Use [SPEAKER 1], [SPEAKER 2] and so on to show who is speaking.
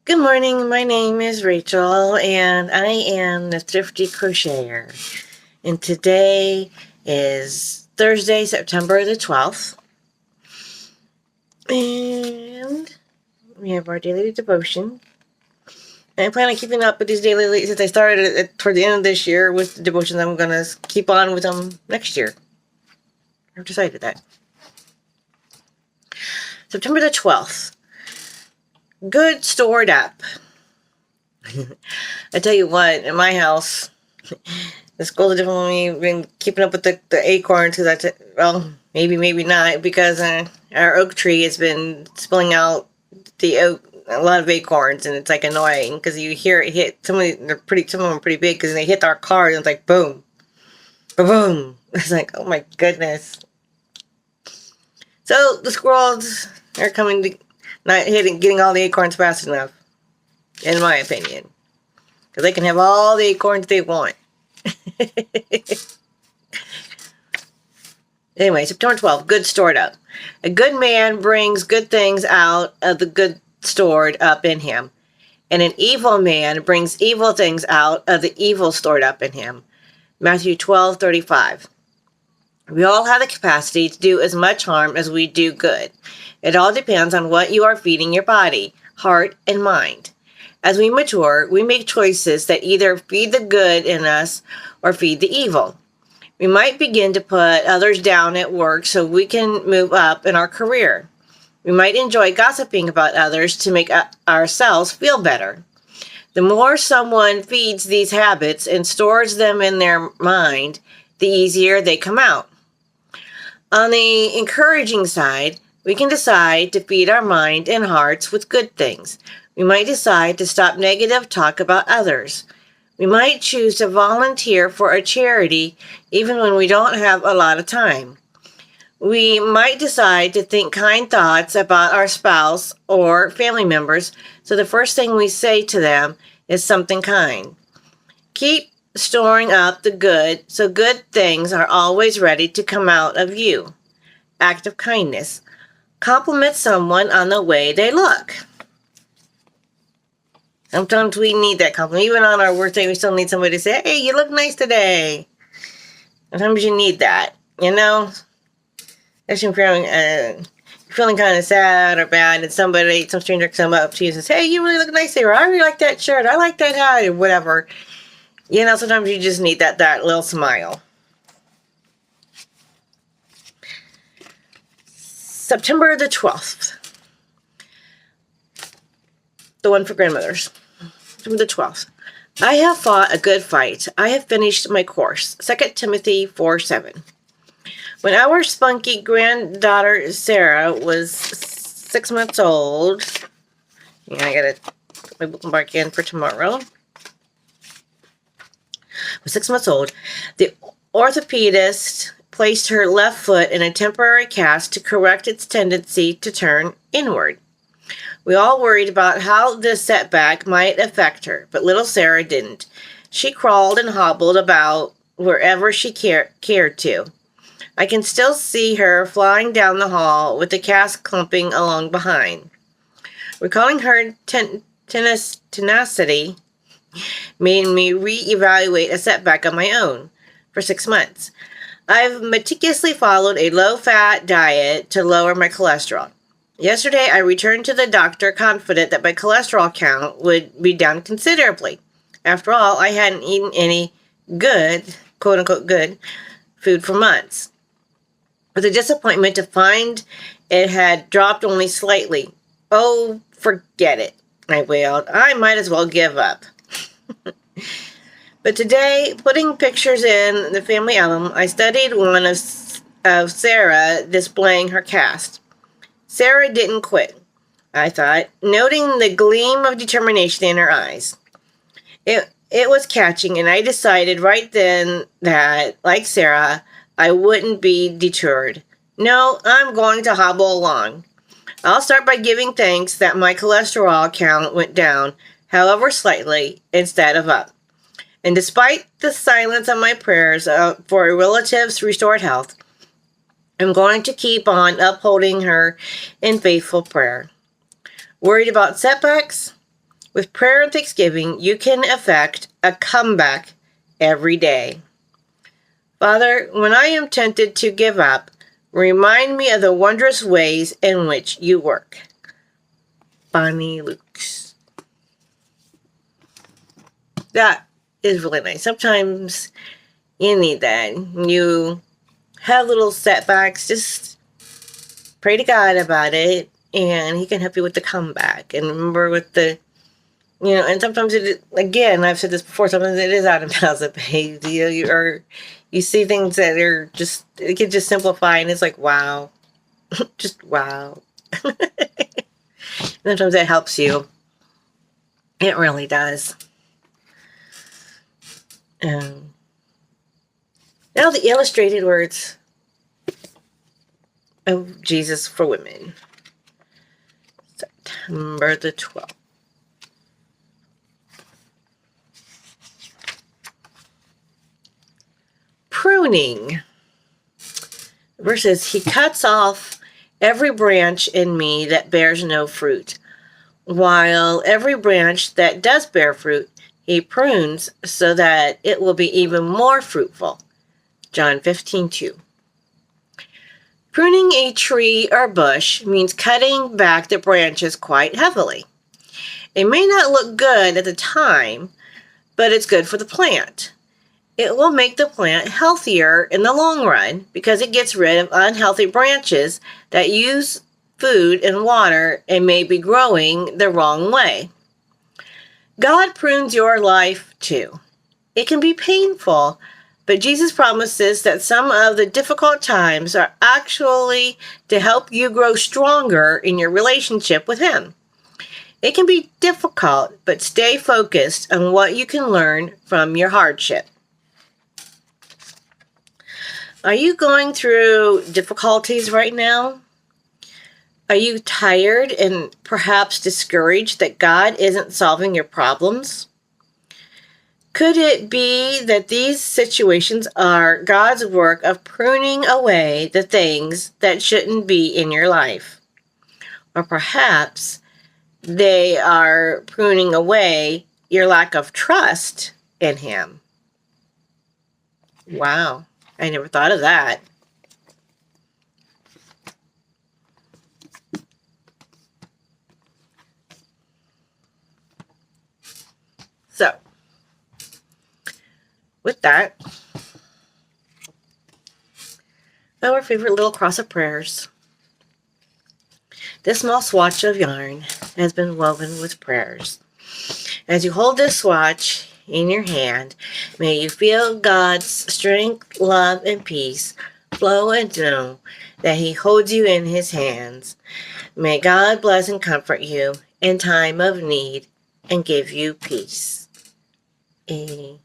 [SPEAKER 1] Good morning. My name is Rachel, and I am the Thrifty Crocheter. And today is Thursday, September the 12th. And we have our daily devotion. And I plan on keeping up with these daily, since I started it toward the end of this year with the devotions. I'm going to keep on with them next year. I've decided that. September the 12th. Good stored up. I tell you what, in my house, the school's definitely been keeping up with the acorns, because maybe not, because our oak tree has been spilling out a lot of acorns, and it's like annoying because you hear it hit. Some of them are pretty big, because they hit our car and it's like boom, boom. It's like, oh my goodness. So the squirrels are getting all the acorns fast enough, in my opinion, because they can have all the acorns they want. Anyway, September 12th, good stored up. A good man brings good things out of the good stored up in him, and an evil man brings evil things out of the evil stored up in him. Matthew 12:35. We all have the capacity to do as much harm as we do good. It all depends on what you are feeding your body, heart, and mind. As we mature, we make choices that either feed the good in us or feed the evil. We might begin to put others down at work so we can move up in our career. We might enjoy gossiping about others to make ourselves feel better. The more someone feeds these habits and stores them in their mind, the easier they come out. On the encouraging side, we can decide to feed our mind and hearts with good things. We might decide to stop negative talk about others. We might choose to volunteer for a charity even when we don't have a lot of time. We might decide to think kind thoughts about our spouse or family members, so the first thing we say to them is something kind. Keep storing up the good, so good things are always ready to come out of you. Act of kindness. Compliment someone on the way they look. Sometimes we need that compliment. Even on our worst day, we still need somebody to say, hey, you look nice today. Sometimes you need that, Especially if you're feeling kind of sad or bad, and some stranger comes up to you and says, hey, you really look nice today, or I really like that shirt, I like that hat, or whatever. Sometimes you just need that little smile. September the 12th. The one for grandmothers. September the 12th. I have fought a good fight. I have finished my course. 2 Timothy 4:7. When our spunky granddaughter Sarah was 6 months old, I gotta put my bookmark in for tomorrow. Was 6 months old, the orthopedist placed her left foot in a temporary cast to correct its tendency to turn inward. We all worried about how this setback might affect her, but little Sarah didn't. She crawled and hobbled about wherever she cared to. I can still see her flying down the hall with the cast clumping along behind. Recalling her tenacity made me reevaluate a setback on my own. For 6 months, I've meticulously followed a low-fat diet to lower my cholesterol. Yesterday, I returned to the doctor confident that my cholesterol count would be down considerably. After all, I hadn't eaten any good, quote-unquote good, food for months. With a disappointment to find it had dropped only slightly. Oh, forget it, I wailed. I might as well give up. But today, putting pictures in the family album, I studied one of Sarah displaying her cast. Sarah didn't quit, I thought, noting the gleam of determination in her eyes. It was catching, and I decided right then that, like Sarah, I wouldn't be deterred. No, I'm going to hobble along. I'll start by giving thanks that my cholesterol count went down, however slightly, instead of up. And despite the silence of my prayers for a relative's restored health, I'm going to keep on upholding her in faithful prayer. Worried about setbacks? With prayer and thanksgiving, you can effect a comeback every day. Father, when I am tempted to give up, remind me of the wondrous ways in which you work. Bonnie Lukes. That is really nice. Sometimes you need that. You have little setbacks, just pray to God about it, and He can help you with the comeback. And remember with the, and sometimes again, I've said this before, sometimes it is out of mouths of babes. You see things that are just, it can just simplify, and it's like, wow. Just wow. Sometimes that helps you. It really does. Now the illustrated words of Jesus for women. September the 12th. Pruning. Verses, He cuts off every branch in me that bears no fruit, while every branch that does bear fruit, He prunes so that it will be even more fruitful. John 15:2. Pruning a tree or bush means cutting back the branches quite heavily. It may not look good at the time, but it's good for the plant. It will make the plant healthier in the long run because it gets rid of unhealthy branches that use food and water and may be growing the wrong way. God prunes your life too. It can be painful, but Jesus promises that some of the difficult times are actually to help you grow stronger in your relationship with Him. It can be difficult, but stay focused on what you can learn from your hardship. Are you going through difficulties right now? Are you tired and perhaps discouraged that God isn't solving your problems? Could it be that these situations are God's work of pruning away the things that shouldn't be in your life? Or perhaps they are pruning away your lack of trust in Him? Wow, I never thought of that. So, with that, our favorite little cross of prayers. This small swatch of yarn has been woven with prayers. As you hold this swatch in your hand, may you feel God's strength, love, and peace flow and know that He holds you in His hands. May God bless and comfort you in time of need and give you peace. Amen.